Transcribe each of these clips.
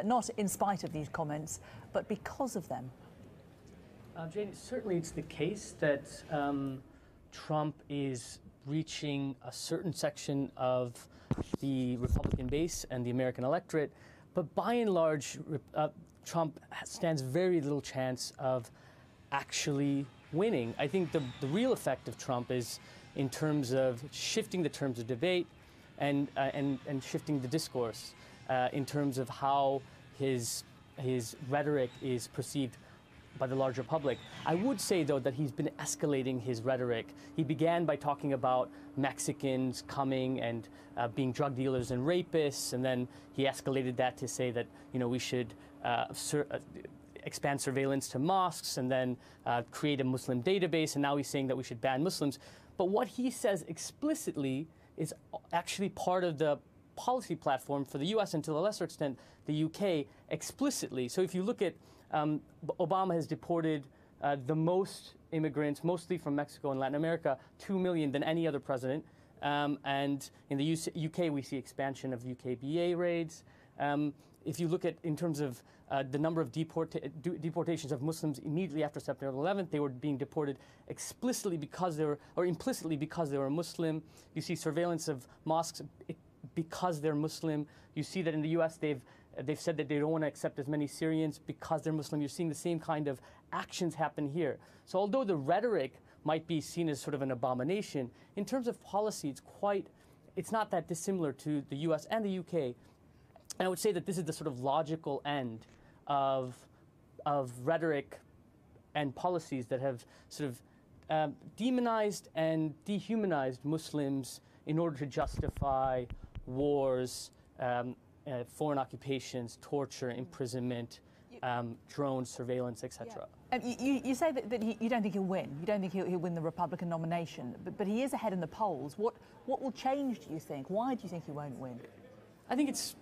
not in spite of these comments, but because of them? Jane, certainly it's the case that Trump is reaching a certain section of the Republican base and the American electorate, but by and large, Trump stands very little chance of actually winning. I think the real effect of Trump is in terms of shifting the terms of debate and shifting the discourse in terms of how his rhetoric is perceived by the larger public. I would say, though, that he's been escalating his rhetoric. He began by talking about Mexicans coming and being drug dealers and rapists, and then he escalated that to say that, you know, we should expand surveillance to mosques and then create a Muslim database, and now he's saying that we should ban Muslims. But what he says explicitly is actually part of the policy platform for the US and to a lesser extent the UK explicitly. So if you look at Obama has deported the most immigrants, mostly from Mexico and Latin America, 2 million than any other president. And in the UK, we see expansion of UKBA raids. If you look at, in terms of the number of deportations of Muslims immediately after September 11th, they were being deported explicitly because they were, or implicitly because they were Muslim. You see surveillance of mosques because they're Muslim. You see that in the US, they've said that they don't want to accept as many Syrians because they're Muslim. You're seeing the same kind of actions happen here. So although the rhetoric might be seen as sort of an abomination, in terms of policy, it's not that dissimilar to the US and the UK. And I would say that this is the sort of logical end of rhetoric and policies that have sort of demonized and dehumanized Muslims in order to justify wars, foreign occupations, torture, imprisonment, drones, surveillance, etc. Yeah. You say that you don't think he'll win. You don't think he'll win the Republican nomination, but he is ahead in the polls. What will change, do you think? Why do you think he won't win? I think it's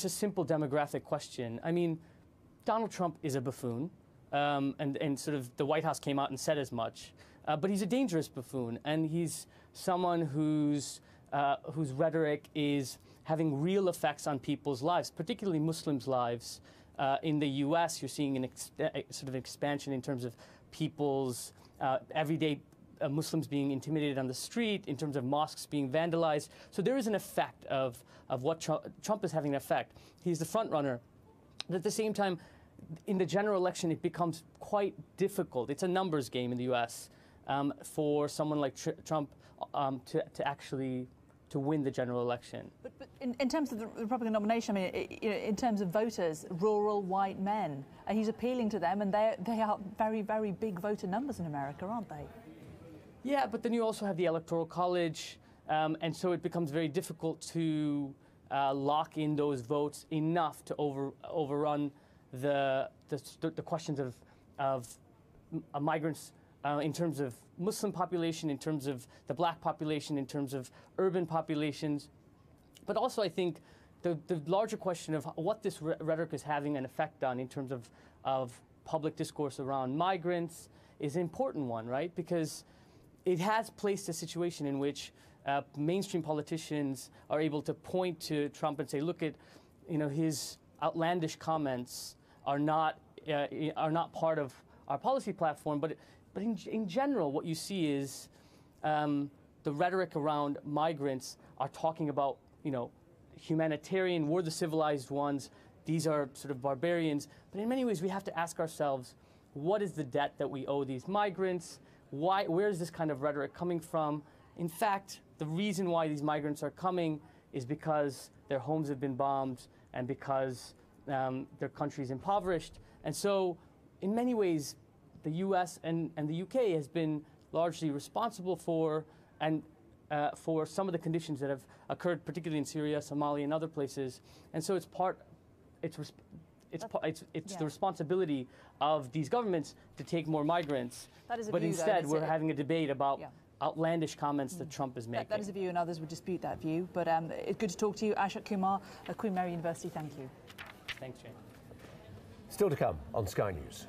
a simple demographic question. I mean, Donald Trump is a buffoon, and sort of the White House came out and said as much. But he's a dangerous buffoon, and he's someone whose rhetoric is having real effects on people's lives, particularly Muslims' lives. In the U.S., you're seeing a sort of expansion in terms of people's everyday Muslims being intimidated on the street, in terms of mosques being vandalized. So there is an effect of what Trump is having an effect. He's the front runner. But at the same time, in the general election, it becomes quite difficult. It's a numbers game in the U.S. For someone like Trump to actually win the general election. But in terms of the Republican nomination, I mean, in terms of voters, rural white men, he's appealing to them, and they are very, very big voter numbers in America, aren't they? Yeah, but then you also have the Electoral College, and so it becomes very difficult to lock in those votes enough to overrun the questions of migrants. In terms of Muslim population, in terms of the black population, in terms of urban populations. But also I think the larger question of what this rhetoric is having an effect on in terms of public discourse around migrants is an important one, right? Because it has placed a situation in which mainstream politicians are able to point to Trump and say, look at, you know, his outlandish comments are not part of our policy platform, but in general, what you see is the rhetoric around migrants are talking about, you know, humanitarian, we're the civilized ones, these are sort of barbarians. But in many ways, we have to ask ourselves, what is the debt that we owe these migrants? Where is this kind of rhetoric coming from? In fact, the reason why these migrants are coming is because their homes have been bombed and because their country is impoverished. And so, in many ways, the U.S. and the UK has been largely responsible for some of the conditions that have occurred, particularly in Syria, Somalia, and other places. And so it's the responsibility of these governments to take more migrants. But instead, we're having a debate about outlandish comments that Trump is making. That is a view, and others would dispute that view. But it's good to talk to you, Ashok Kumar, Queen Mary University. Thank you. Thanks, Jane. Still to come on Sky News.